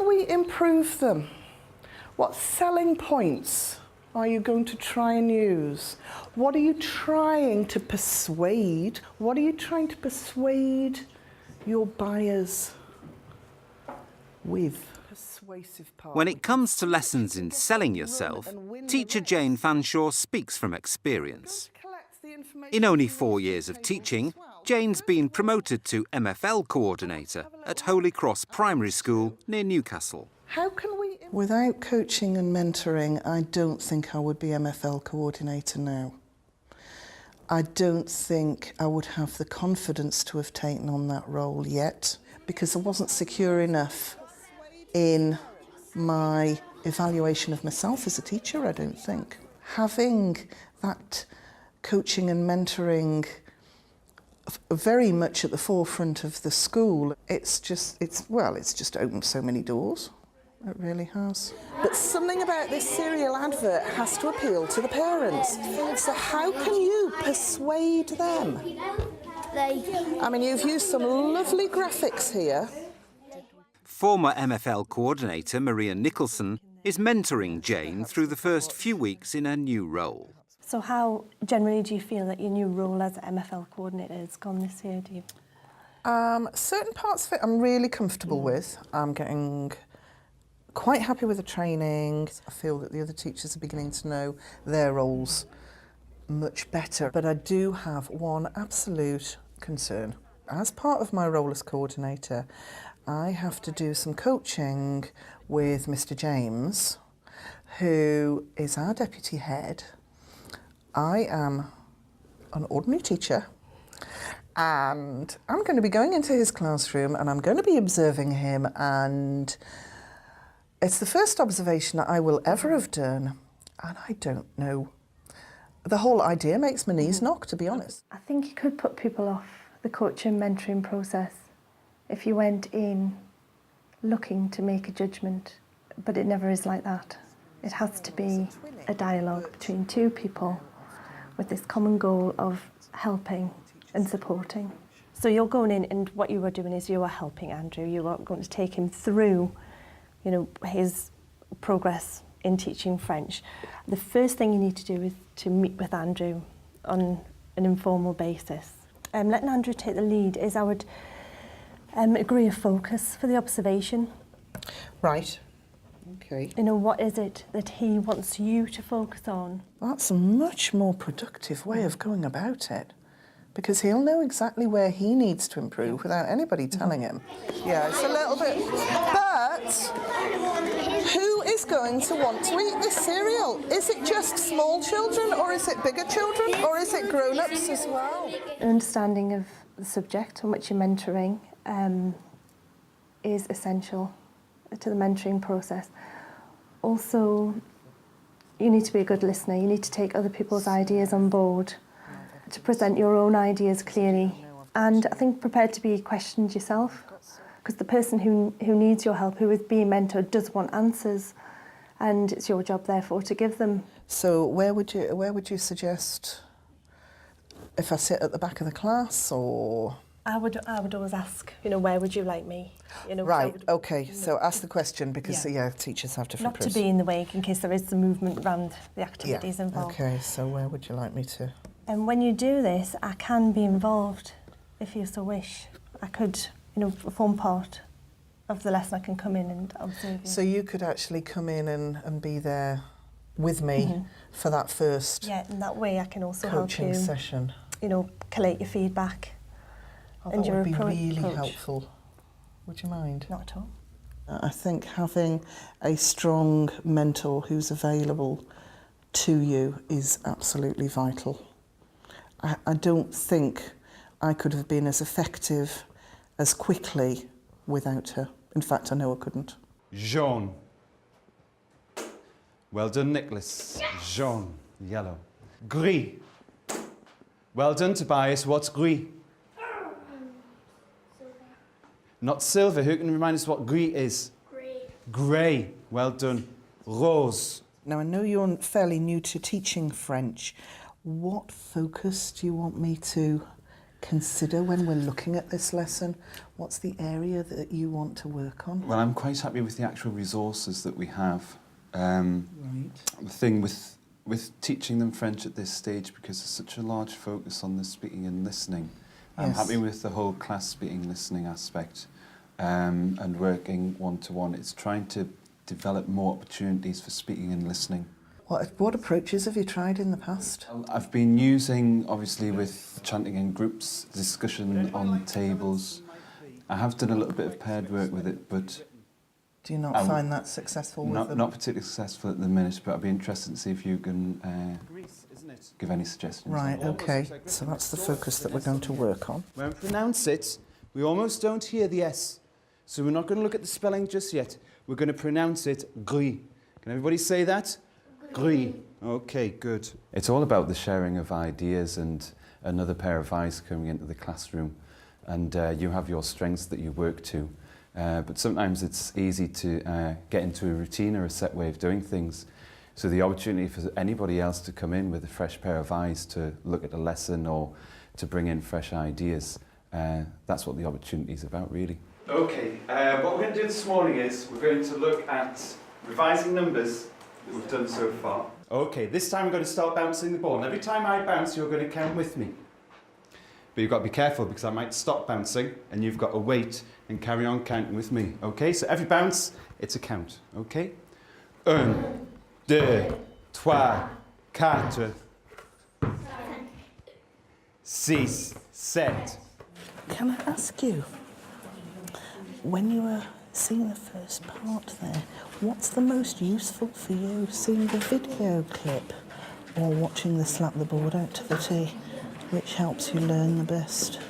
can we improve them? What selling points are you going to try and use? What are you trying to persuade? What are you trying to persuade your buyers with? When it comes to lessons in selling yourself, teacher Jane Fanshawe speaks from experience. In only 4 years of teaching, Jane's been promoted to MFL coordinator at Holy Cross Primary School near Newcastle. How can we... Without coaching and mentoring, I don't think I would be MFL coordinator now. I don't think I would have the confidence to have taken on that role yet, because I wasn't secure enough in my evaluation of myself as a teacher, I don't think. Having that coaching and mentoring very much at the forefront of the school, it's just opened so many doors. It really has. But something about this cereal advert has to appeal to the parents. So how can you persuade them? I mean, you've used some lovely graphics here. Former MFL coordinator Maria Nicholson is mentoring Jane through the first few weeks in her new role. So how generally do you feel that your new role as MFL coordinator has gone this year, do you? Certain parts of it I'm really comfortable with. I'm getting quite happy with the training. I feel that the other teachers are beginning to know their roles much better. But I do have one absolute concern. As part of my role as coordinator, I have to do some coaching with Mr. James, who is our deputy head. I am an ordinary teacher, and I'm going to be going into his classroom and I'm going to be observing him, and it's the first observation that I will ever have done, and I don't know. The whole idea makes my knees knock, to be honest. I think you could put people off the coaching and mentoring process if you went in looking to make a judgment, but it never is like that. It has to be a dialogue between two people with this common goal of helping and supporting. So you're going in, and what you are doing is you are helping Andrew. You are going to take him through, you know, his progress in teaching French. The first thing you need to do is to meet with Andrew on an informal basis. Letting Andrew take the lead is I would agree a focus for the observation. Right. Okay. You know, what is it that he wants you to focus on? That's a much more productive way of going about it, because he'll know exactly where he needs to improve without anybody telling him. Yeah, it's a little bit... But who is going to want to eat this cereal? Is it just small children, or is it bigger children, or is it grown-ups as well? An understanding of the subject on which you're mentoring is essential to the mentoring process. Also, you need to be a good listener. You need to take other people's ideas on board, to present your own ideas clearly, and I think prepared to be questioned yourself, because the person who needs your help, who is being mentored, does want answers, and it's your job therefore to give them. So where would you suggest, if I sit at the back of the class, or? I would always ask, you know, where would you like me? You know, right, okay, so ask the question, because yeah, teachers have different... Not to be in the way in case there is some movement around the activities involved. Okay, so where would you like me to? And when you do this, I can be involved if you so wish. I could, you know, form part of the lesson. I can come in and observe you. So you could actually come in and be there with me for that first... Yeah, in that way I can also help you... coaching session. You know, collate your feedback. And that would be really helpful. Would you mind? Not at all. I think having a strong mentor who's available to you is absolutely vital. I don't think I could have been as effective as quickly without her. In fact, I know I couldn't. Jaune. Well done, Nicholas. Jaune, yellow. Gris. Well done, Tobias. What's gris? Not silver. Who can remind us what gris is? Grey. Grey. Well done. Rose. Now, I know you're fairly new to teaching French. What focus do you want me to consider when we're looking at this lesson? What's the area that you want to work on? Well, I'm quite happy with the actual resources that we have. Right. The thing with teaching them French at this stage, because there's such a large focus on the speaking and listening, I'm Yes. happy with the whole class speaking listening aspect, and working one-to-one. It's trying to develop more opportunities for speaking and listening. What approaches have you tried in the past? I've been using, obviously, with chanting in groups, discussion on tables. I have done a little bit of paired work with it, but Do you not find that successful with them? not particularly successful at the minute, but I'd be interested to see if you can give any suggestions. Right, okay. So that's the focus that we're going to work on. When we pronounce it, we almost don't hear the S. So we're not going to look at the spelling just yet. We're going to pronounce it gris. Can everybody say that? Gris. Okay, good. It's all about the sharing of ideas and another pair of eyes coming into the classroom. And you have your strengths that you work to. But sometimes it's easy to get into a routine or a set way of doing things. So the opportunity for anybody else to come in with a fresh pair of eyes to look at a lesson or to bring in fresh ideas, that's what the opportunity is about, really. Okay, what we're going to do this morning is we're going to look at revising numbers that we've done so far. Okay, this time we're going to start bouncing the ball. And every time I bounce, you're going to count with me. But you've got to be careful because I might stop bouncing and you've got to wait and carry on counting with me. Okay, so every bounce, it's a count. Okay? 1, 2, 3, 4, 6, 7. Can I ask you, when you were seeing the first part there, what's the most useful for you, seeing the video clip or watching the slap the board out to the tee? Which helps you learn the best?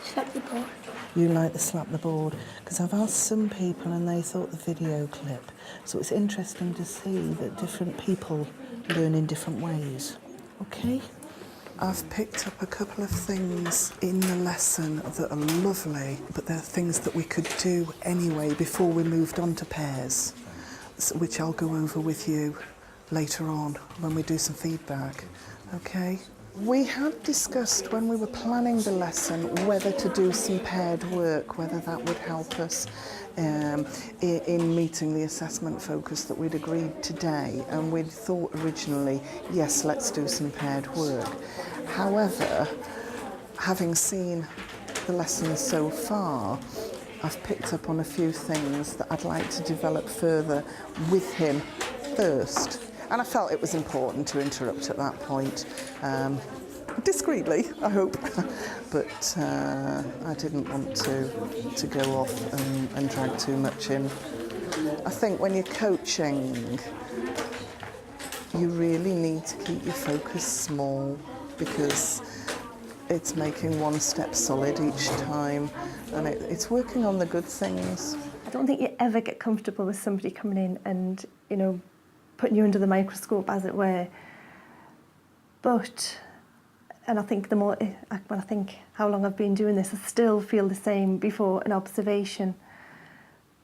Slap the board. You like the slap the board? Because I've asked some people and they thought the video clip. So it's interesting to see that different people learn in different ways. Okay? I've picked up a couple of things in the lesson that are lovely, but they're things that we could do anyway before we moved on to pairs, which I'll go over with you later on when we do some feedback. Okay? We had discussed when we were planning the lesson whether to do some paired work, whether that would help us in meeting the assessment focus that we'd agreed today, and we'd thought originally, yes, let's do some paired work. However, having seen the lesson so far, I've picked up on a few things that I'd like to develop further with him first. And I felt it was important to interrupt at that point, discreetly, I hope, but I didn't want to go off and drag too much in. I think when you're coaching, you really need to keep your focus small because it's making one step solid each time, and it's working on the good things. I don't think you ever get comfortable with somebody coming in and, you know, putting you under the microscope, as it were. But, and I think when I think how long I've been doing this, I still feel the same before an observation.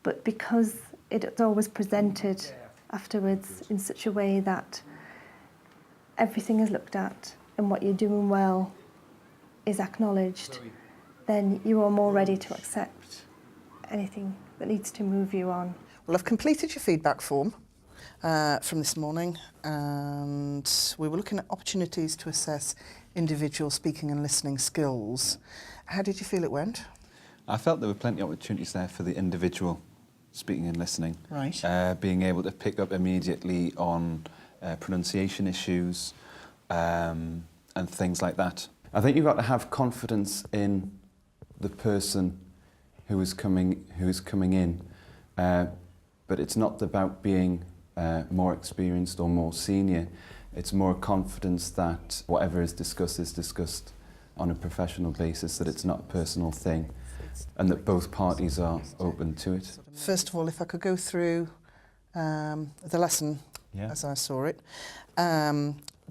But because it's always presented afterwards in such a way that everything is looked at and what you're doing well is acknowledged, then you are more ready to accept anything that needs to move you on. Well, I've completed your feedback form from this morning, and we were looking at opportunities to assess individual speaking and listening skills. How did you feel it went? I felt there were plenty of opportunities there for the individual speaking and listening. Right. Being able to pick up immediately on pronunciation issues and things like that. I think you've got to have confidence in the person who is coming in, but it's not about being more experienced or more senior. It's more confidence that whatever is discussed on a professional basis, that it's not a personal thing, and that both parties are open to it. First of all, if I could go through the lesson as I saw it.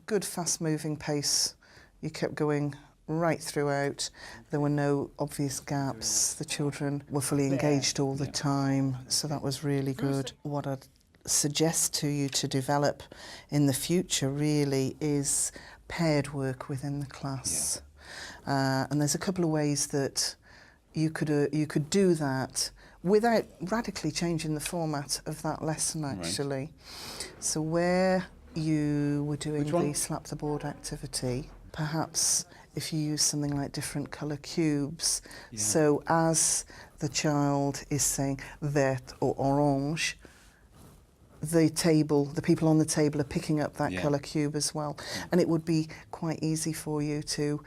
Good fast-moving pace. You kept going right throughout. There were no obvious gaps. The children were fully engaged all the time, so that was really good. What I'd suggest to you to develop in the future really is paired work within the class. And there's a couple of ways that you could do that without radically changing the format of that lesson, actually. Right. So where you were doing the slap the board activity, perhaps if you use something like different colour cubes, so as the child is saying vert or orange, the people on the table are picking up that colour cube as well. And it would be quite easy for you to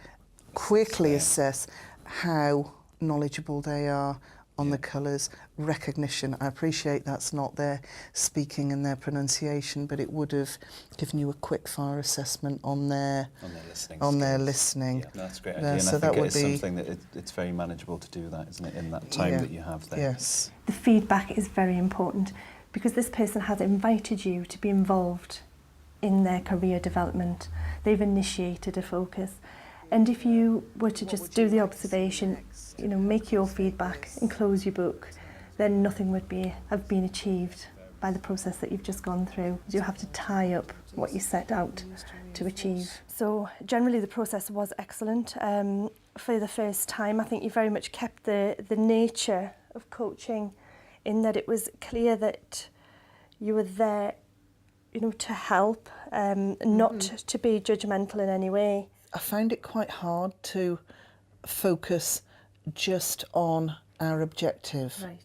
quickly assess how knowledgeable they are on the colours, recognition. I appreciate that's not their speaking and their pronunciation, but it would have given you a quick fire assessment on their listening. Yeah, that's a great idea. And so I think it is something that it's very manageable to do that, isn't it, in that time that you have there. Yes. The feedback is very important because this person has invited you to be involved in their career development. They've initiated a focus. And if you were to just do the observation, make your feedback and close your book, then nothing would have been achieved by the process that you've just gone through. You have to tie up what you set out to achieve. So generally the process was excellent. For the first time, I think you very much kept the nature of coaching in that it was clear that you were there, to help, not to be judgmental in any way. I found it quite hard to focus just on our objective. Right.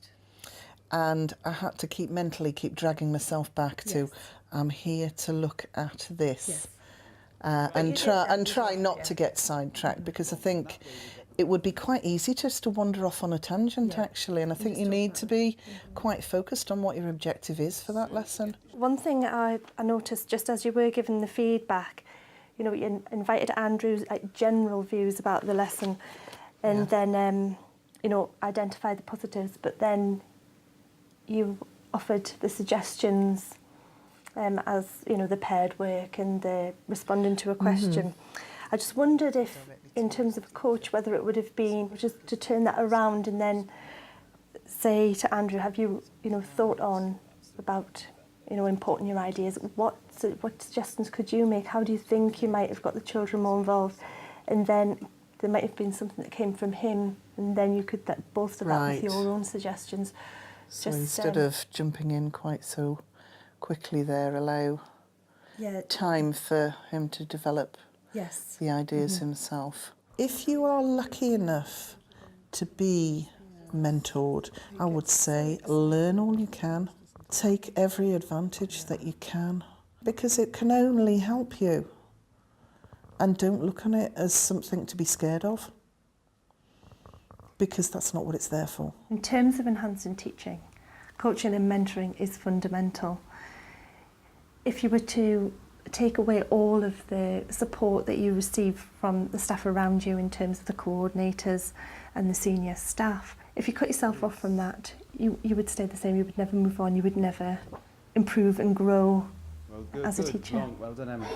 And I had to mentally keep dragging myself back to, I'm here to look at this. Yes. And try not to get sidetracked, because I think it would be quite easy just to wander off on a tangent, actually. And I think you need to be quite focused on what your objective is for that lesson. One thing I noticed just as you were giving the feedback, you invited Andrew's general views about the lesson and then, identify the positives, but then you offered the suggestions as, the paired work and the responding to a question. I just wondered if, in terms of a coach, whether it would have been just to turn that around and then say to Andrew, have you, thought on about, importing your ideas? What suggestions could you make? How do you think you might have got the children more involved? And then there might have been something that came from him, and then you could bolster that with your own suggestions. So instead of jumping in quite so quickly there, allow time for him to develop the ideas himself. If you are lucky enough to be mentored, I would say learn all you can. Take every advantage that you can, because it can only help you. And don't look on it as something to be scared of, because that's not what it's there for. In terms of enhancing teaching, coaching and mentoring is fundamental. If you were to take away all of the support that you receive from the staff around you in terms of the coordinators and the senior staff, if you cut yourself off from that, you would stay the same. You would never move on. You would never improve and grow as a teacher. Well done, Emma.